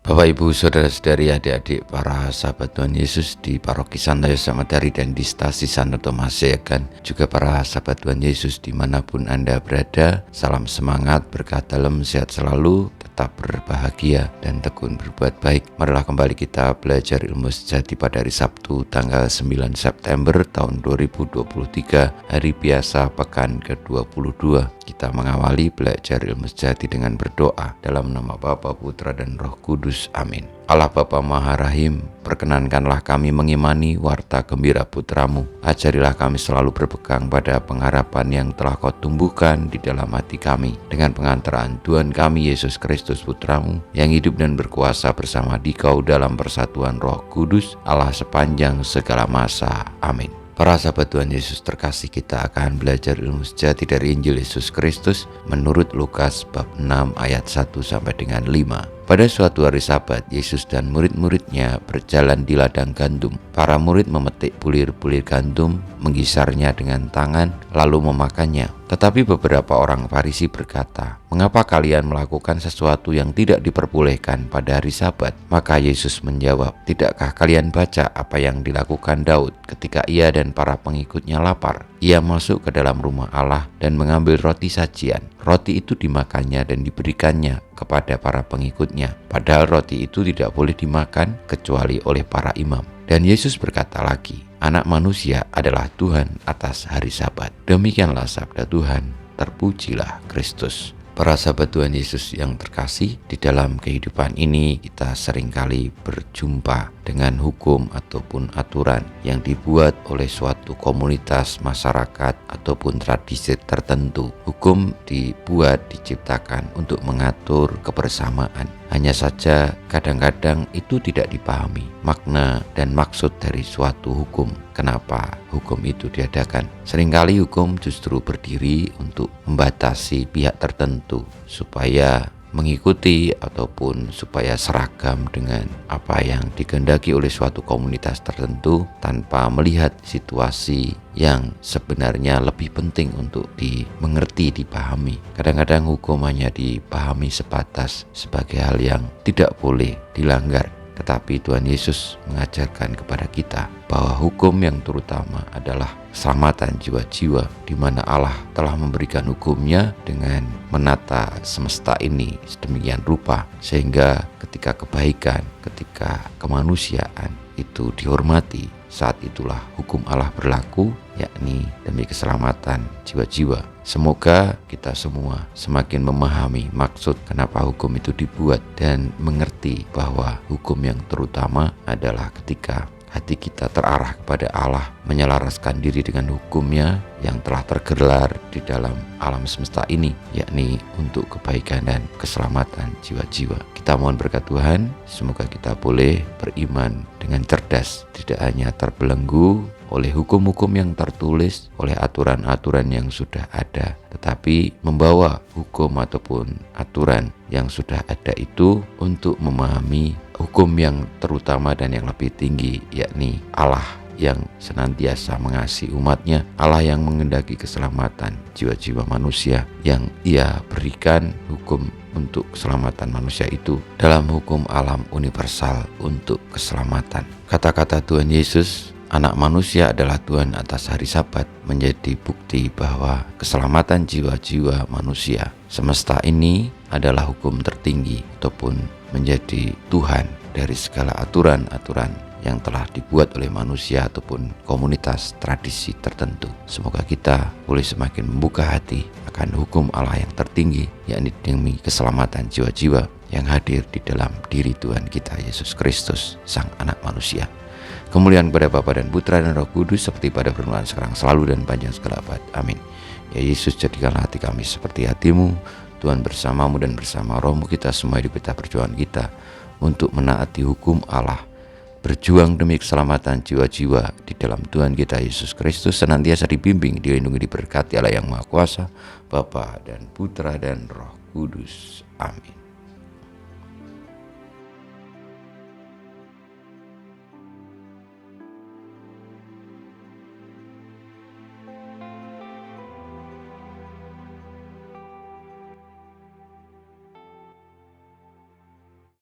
Bapak, Ibu, Saudara-saudari, adik-adik, para sahabat Tuhan Yesus di Paroki Santo Yosef Madari dan di Stasi Santo Tomas Seakan, juga para sahabat Tuhan Yesus dimanapun Anda berada. Salam semangat, berkah dalam, sehat selalu, tetap berbahagia dan tekun berbuat baik. Marilah kembali kita belajar ilmu sejati pada hari Sabtu tanggal 9 September tahun 2023, hari biasa pekan ke-22. Kita mengawali belajar ilmu sejati dengan berdoa dalam nama Bapa, Putra, dan Roh Kudus. Amin. Allah Bapa Maha Rahim, perkenankanlah kami mengimani warta gembira Putramu. Ajarilah kami selalu berpegang pada pengharapan yang telah Kau tumbuhkan di dalam hati kami, dengan pengantaraan Tuhan kami Yesus Kristus Putramu, yang hidup dan berkuasa bersama Dikau dalam persatuan Roh Kudus, Allah sepanjang segala masa. Amin. Para sahabat Tuhan Yesus terkasih, kita akan belajar ilmu sejati dari Injil Yesus Kristus menurut Lukas bab 6 ayat 1 sampai dengan 5. Pada suatu hari Sabat, Yesus dan murid-muridnya berjalan di ladang gandum. Para murid memetik bulir-bulir gandum, menggisarnya dengan tangan, lalu memakannya. Tetapi beberapa orang Farisi berkata, "Mengapa kalian melakukan sesuatu yang tidak diperbolehkan pada hari Sabat?" Maka Yesus menjawab, "Tidakkah kalian baca apa yang dilakukan Daud ketika ia dan para pengikutnya lapar? Ia masuk ke dalam rumah Allah dan mengambil roti sajian. Roti itu dimakannya dan diberikannya kepada para pengikutnya. Padahal roti itu tidak boleh dimakan kecuali oleh para imam." Dan Yesus berkata lagi, "Anak manusia adalah Tuhan atas hari Sabat." Demikianlah sabda Tuhan. Terpujilah Kristus. Para sahabat Tuhan Yesus yang terkasih, di dalam kehidupan ini kita seringkali berjumpa dengan hukum ataupun aturan yang dibuat oleh suatu komunitas masyarakat ataupun tradisi tertentu. Hukum dibuat, diciptakan untuk mengatur kebersamaan. Hanya saja kadang-kadang itu tidak dipahami makna dan maksud dari suatu hukum. Kenapa hukum itu diadakan? Seringkali hukum justru berdiri untuk membatasi pihak tertentu supaya mengikuti ataupun supaya seragam dengan apa yang dikehendaki oleh suatu komunitas tertentu tanpa melihat situasi yang sebenarnya lebih penting untuk dimengerti, dipahami. Kadang-kadang hukum hanya dipahami sebatas sebagai hal yang tidak boleh dilanggar. Tetapi Tuhan Yesus mengajarkan kepada kita bahwa hukum yang terutama adalah keselamatan jiwa-jiwa, di mana Allah telah memberikan hukumnya dengan menata semesta ini sedemikian rupa, sehingga ketika kebaikan, ketika kemanusiaan itu dihormati, saat itulah hukum Allah berlaku, yakni demi keselamatan jiwa-jiwa. Semoga kita semua semakin memahami maksud kenapa hukum itu dibuat dan mengerti bahwa hukum yang terutama adalah ketika hati kita terarah kepada Allah, menyelaraskan diri dengan hukumnya yang telah tergelar di dalam alam semesta ini, yakni untuk kebaikan dan keselamatan jiwa-jiwa. Kita mohon berkat Tuhan, semoga kita boleh beriman dengan cerdas, tidak hanya terbelenggu oleh hukum-hukum yang tertulis, oleh aturan-aturan yang sudah ada, tetapi membawa hukum ataupun aturan yang sudah ada itu untuk memahami hukum yang terutama dan yang lebih tinggi, yakni Allah yang senantiasa mengasihi umatnya, Allah yang menghendaki keselamatan jiwa-jiwa manusia, yang Ia berikan hukum untuk keselamatan manusia itu dalam hukum alam universal untuk keselamatan. Kata-kata Tuhan Yesus, Anak manusia adalah Tuhan atas hari Sabat, menjadi bukti bahwa keselamatan jiwa-jiwa manusia semesta ini adalah hukum tertinggi ataupun menjadi Tuhan dari segala aturan-aturan yang telah dibuat oleh manusia ataupun komunitas tradisi tertentu. Semoga kita boleh semakin membuka hati akan hukum Allah yang tertinggi, yakni demi keselamatan jiwa-jiwa yang hadir di dalam diri Tuhan kita Yesus Kristus, Sang Anak Manusia. Kemuliaan kepada Bapa dan Putra dan Roh Kudus, seperti pada permulaan, sekarang, selalu, dan panjang segala abad. Amin. Ya Yesus, jadikanlah hati kami seperti hati-Mu. Tuhan, bersama-Mu dan bersama Roh-Mu kita semua di peta perjuangan kita untuk menaati hukum Allah, berjuang demi keselamatan jiwa-jiwa di dalam Tuhan kita Yesus Kristus, senantiasa dibimbing, dilindungi, diberkati Allah yang Maha Kuasa, Bapa dan Putra dan Roh Kudus. Amin.